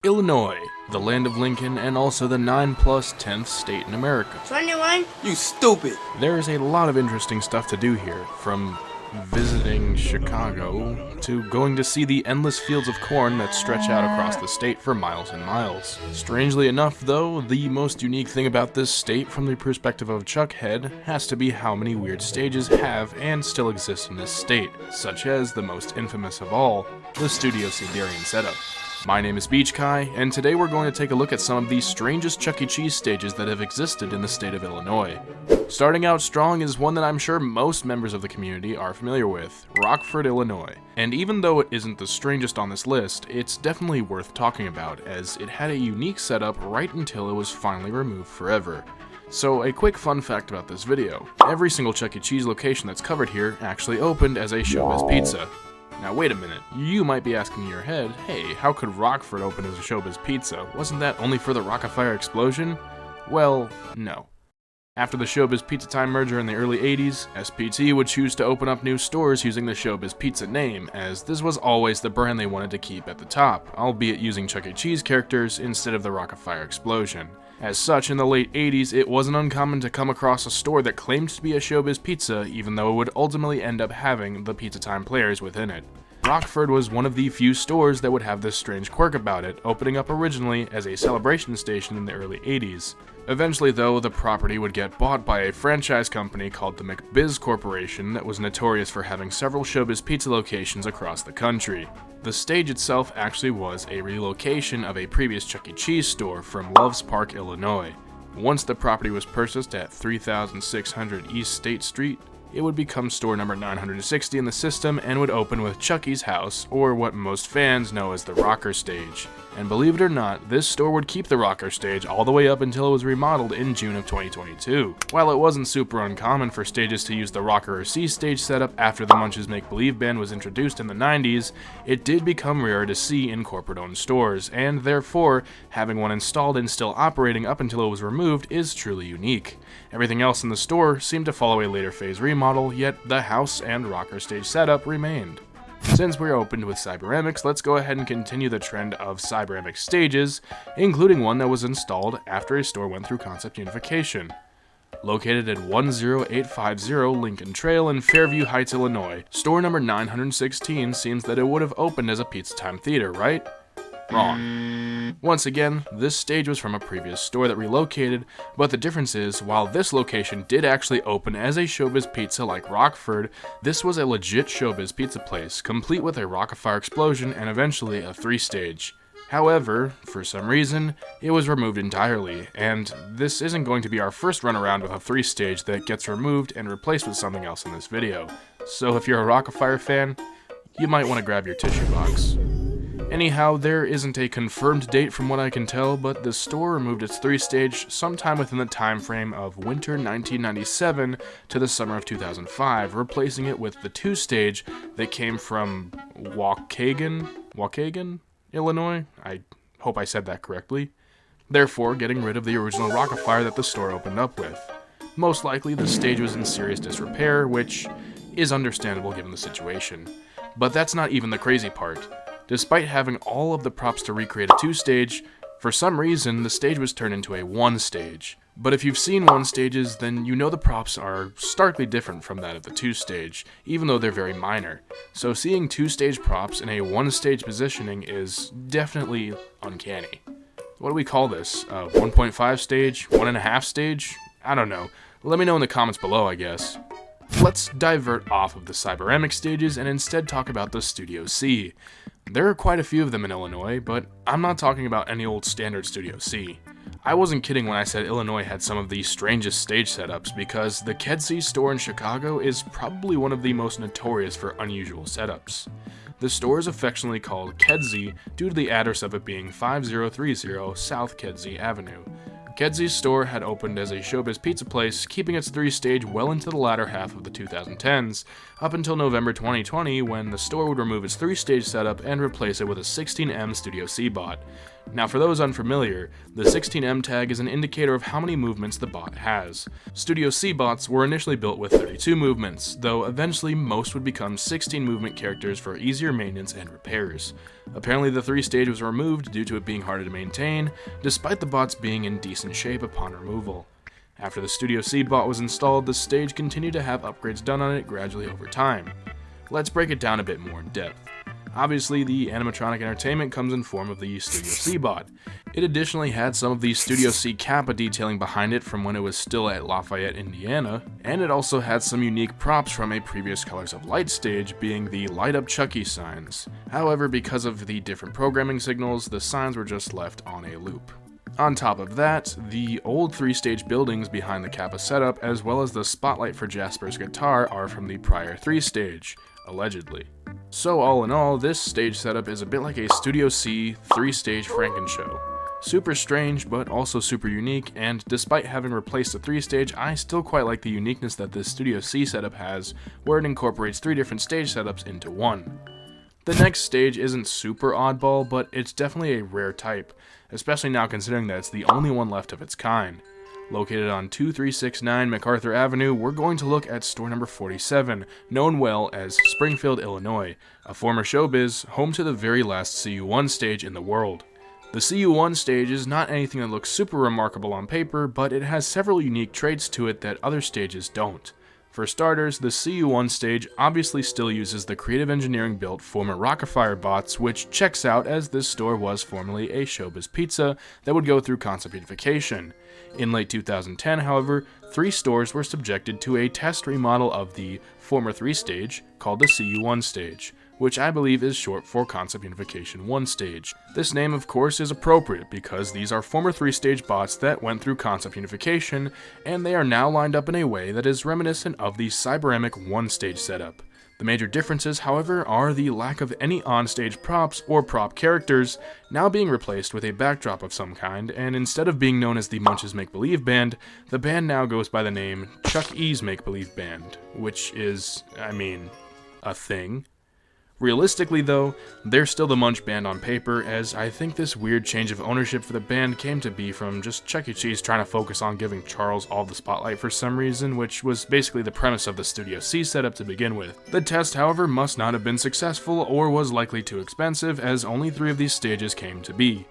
Illinois, the land of Lincoln and also the 9+ 10th state in America. 21? You stupid! There is a lot of interesting stuff to do here, from visiting Chicago to going to see the endless fields of corn that stretch out across the state for miles and miles. Strangely enough, though, the most unique thing about this state from the perspective of Chuckhead has to be how many weird stages have and still exist in this state, such as the most infamous of all, the Studio C Darien setup. My name is Beach Kai, and today we're going to take a look at some of the strangest Chuck E. Cheese stages that have existed in the state of Illinois. Starting out strong is one that I'm sure most members of the community are familiar with, Rockford, Illinois. And even though it isn't the strangest on this list, it's definitely worth talking about, as it had a unique setup right until it was finally removed forever. So a quick fun fact about this video, every single Chuck E. Cheese location that's covered here actually opened as a Showbiz Pizza. Now wait a minute, you might be asking in your head, hey, how could Rockford open as a Showbiz Pizza? Wasn't that only for the Rock-afire explosion? Well, no. After the Showbiz Pizza Time merger in the early 80s, SPT would choose to open up new stores using the Showbiz Pizza name, as this was always the brand they wanted to keep at the top, albeit using Chuck E. Cheese characters instead of the Rock-afire explosion. As such, in the late 80s, it wasn't uncommon to come across a store that claimed to be a Showbiz Pizza, even though it would ultimately end up having the Pizza Time players within it. Rockford was one of the few stores that would have this strange quirk about it, opening up originally as a celebration station in the early 80s. Eventually though, the property would get bought by a franchise company called the McBiz Corporation that was notorious for having several Showbiz Pizza locations across the country. The stage itself actually was a relocation of a previous Chuck E. Cheese store from Loves Park, Illinois. Once the property was purchased at 3600 East State Street, it would become store number 960 in the system and would open with Chucky's House, or what most fans know as the Rocker Stage. And believe it or not, this store would keep the Rocker Stage all the way up until it was remodeled in June of 2022. While it wasn't super uncommon for stages to use the Rocker or C Stage setup after the Munch's Make Believe band was introduced in the 90s, it did become rare to see in corporate-owned stores, and therefore, having one installed and still operating up until it was removed is truly unique. Everything else in the store seemed to follow a later phase remodel, yet the house and Rocker Stage setup remained. Since we're opened with Cyberamics, let's go ahead and continue the trend of Cyberamic stages, including one that was installed after a store went through concept unification. Located at 10850 Lincoln Trail in Fairview Heights, Illinois, store number 916 seems that it would have opened as a Pizza Time theater, right? Wrong. Once again, this stage was from a previous store that relocated, but the difference is, while this location did actually open as a Showbiz Pizza like Rockford, this was a legit Showbiz Pizza place, complete with a Rock-afire explosion and eventually a 3-stage. However, for some reason, it was removed entirely, and this isn't going to be our first run around with a 3-stage that gets removed and replaced with something else in this video. So if you're a Rock-afire fan, you might want to grab your tissue box. Anyhow, there isn't a confirmed date from what I can tell, but the store removed its 3-stage sometime within the time frame of winter 1997 to the summer of 2005, replacing it with the 2-stage that came from Waukegan, Illinois? I hope I said that correctly. Therefore, getting rid of the original Rock-afire that the store opened up with. Most likely, the stage was in serious disrepair, which is understandable given the situation. But that's not even the crazy part. Despite having all of the props to recreate a 2-stage, for some reason the stage was turned into a 1-stage. But if you've seen 1-stages, then you know the props are starkly different from that of the 2-stage, even though they're very minor. So seeing 2-stage props in a 1-stage positioning is definitely uncanny. What do we call this? 1.5 stage? 1.5 stage? I don't know. Let me know in the comments below, I guess. Let's divert off of the Cyberamic stages and instead talk about the Studio C. There are quite a few of them in Illinois, but I'm not talking about any old standard Studio C. I wasn't kidding when I said Illinois had some of the strangest stage setups, because the Kedzie store in Chicago is probably one of the most notorious for unusual setups. The store is affectionately called Kedzie due to the address of it being 5030 South Kedzie Avenue. Kedzie's store had opened as a Showbiz Pizza place, keeping its 3-stage well into the latter half of the 2010s, up until November 2020 when the store would remove its 3-stage setup and replace it with a 16M Studio C bot. Now for those unfamiliar, the 16M tag is an indicator of how many movements the bot has. Studio C bots were initially built with 32 movements, though eventually most would become 16 movement characters for easier maintenance and repairs. Apparently the 3-stage was removed due to it being harder to maintain, despite the bots being in decent shape upon removal. After the Studio C bot was installed, the stage continued to have upgrades done on it gradually over time. Let's break it down a bit more in depth. Obviously, the animatronic entertainment comes in form of the Studio C bot. It additionally had some of the Studio C Kappa detailing behind it from when it was still at Lafayette, Indiana, and it also had some unique props from a previous Colors of Light stage, being the Light Up Chucky signs. However, because of the different programming signals, the signs were just left on a loop. On top of that, the old 3-stage buildings behind the Kappa setup, as well as the spotlight for Jasper's guitar, are from the prior 3-stage, allegedly. So all in all, this stage setup is a bit like a Studio C 3-stage Frankenshow. Super strange, but also super unique, and despite having replaced the 3-stage, I still quite like the uniqueness that this Studio C setup has, where it incorporates 3 different stage setups into one. The next stage isn't super oddball, but it's definitely a rare type, especially now considering that it's the only one left of its kind. Located on 2369 MacArthur Avenue, we're going to look at store number 47, known well as Springfield, Illinois, a former showbiz, home to the very last CU1 stage in the world. The CU1 stage is not anything that looks super remarkable on paper, but it has several unique traits to it that other stages don't. For starters, the CU1 stage obviously still uses the Creative Engineering built former Rockafire bots, which checks out as this store was formerly a Showbiz Pizza that would go through concept unification. In late 2010, however, 3 stores were subjected to a test remodel of the former 3-stage called the CU1 stage, which I believe is short for Concept Unification 1 stage. This name, of course, is appropriate because these are former 3-stage bots that went through Concept Unification, and they are now lined up in a way that is reminiscent of the Cyberamic 1-stage setup. The major differences, however, are the lack of any on-stage props or prop characters, now being replaced with a backdrop of some kind, and instead of being known as the Munch's Make Believe Band, the band now goes by the name Chuck E's Make Believe Band, which is, a thing. Realistically though, they're still the Munch Band on paper, as I think this weird change of ownership for the band came to be from just Chuck E. Cheese trying to focus on giving Charles all the spotlight for some reason, which was basically the premise of the Studio C setup to begin with. The test, however, must not have been successful or was likely too expensive, as only 3 of these stages came to be.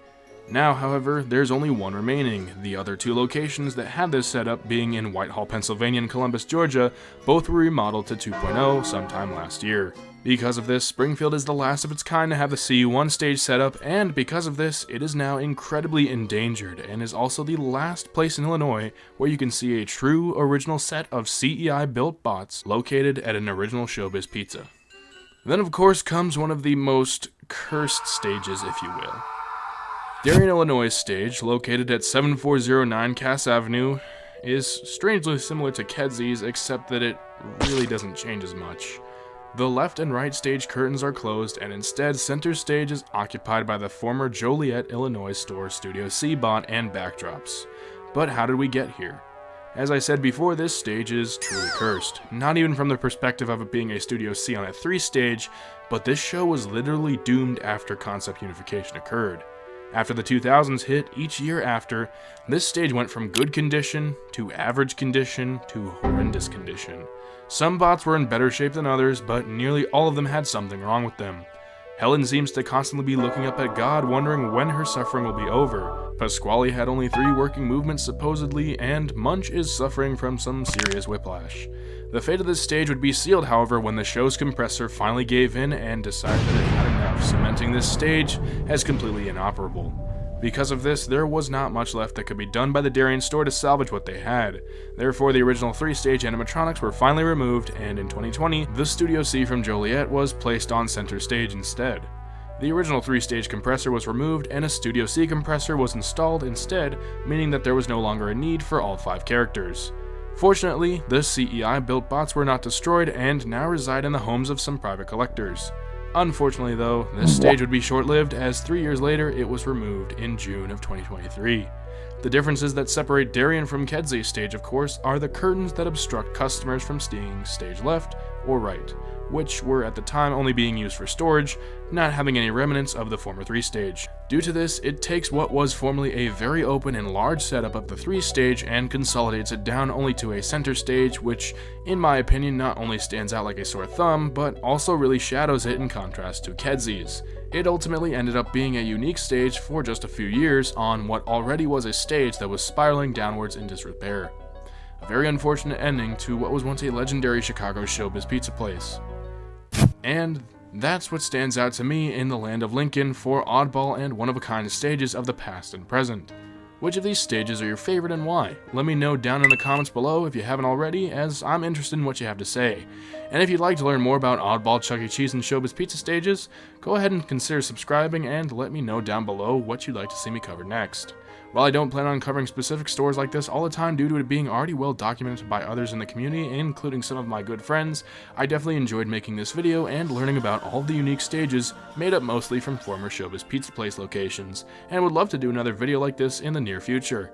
Now, however, there's only one remaining, the other 2 locations that had this setup being in Whitehall, Pennsylvania and Columbus, Georgia. Both were remodeled to 2.0 sometime last year. Because of this, Springfield is the last of its kind to have the CU1 stage setup, and because of this, it is now incredibly endangered, and is also the last place in Illinois where you can see a true original set of CEI-built bots located at an original Showbiz Pizza. Then of course comes one of the most cursed stages, if you will. Darien, Illinois' stage, located at 7409 Cass Avenue, is strangely similar to Kedzie, except that it really doesn't change as much. The left and right stage curtains are closed, and instead center stage is occupied by the former Joliet, Illinois store Studio C bot and backdrops. But how did we get here? As I said before, this stage is truly cursed, not even from the perspective of it being a Studio C on a 3-stage, but this show was literally doomed after concept unification occurred. After the 2000s hit, each year after, this stage went from good condition to average condition to horrendous condition. Some bots were in better shape than others, but nearly all of them had something wrong with them. Helen seems to constantly be looking up at God, wondering when her suffering will be over. Pasquale had only 3 working movements supposedly, and Munch is suffering from some serious whiplash. The fate of this stage would be sealed, however, when the show's compressor finally gave in and decided that it had enough, cementing this stage as completely inoperable. Because of this, there was not much left that could be done by the Darien store to salvage what they had. Therefore, the original 3-stage animatronics were finally removed, and in 2020, the Studio C from Joliet was placed on center stage instead. The original 3-stage compressor was removed, and a Studio C compressor was installed instead, meaning that there was no longer a need for all 5 characters. Fortunately, the CEI-built bots were not destroyed and now reside in the homes of some private collectors. Unfortunately though, this stage would be short-lived, as 3 years later it was removed in June of 2023. The differences that separate Darien from Kedzie stage, of course, are the curtains that obstruct customers from seeing stage left or right, which were at the time only being used for storage, not having any remnants of the former 3-stage. Due to this, it takes what was formerly a very open and large setup of the 3-stage and consolidates it down only to a center stage, which, in my opinion, not only stands out like a sore thumb, but also really shadows it in contrast to Kedzi's. It ultimately ended up being a unique stage for just a few years on what already was a stage that was spiraling downwards in disrepair. A very unfortunate ending to what was once a legendary Chicago showbiz pizza place. And that's what stands out to me in the land of Lincoln for oddball and one-of-a-kind stages of the past and present. Which of these stages are your favorite and why? Let me know down in the comments below if you haven't already, as I'm interested in what you have to say. And if you'd like to learn more about oddball, Chuck E. Cheese, and showbiz pizza stages, go ahead and consider subscribing and let me know down below what you'd like to see me cover next. While I don't plan on covering specific stores like this all the time due to it being already well documented by others in the community, including some of my good friends, I definitely enjoyed making this video and learning about all the unique stages made up mostly from former showbiz pizza place locations, and would love to do another video like this in the near future.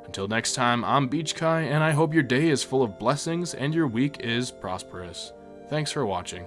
Until next time, I'm Beach Kai, and I hope your day is full of blessings and your week is prosperous. Thanks for watching.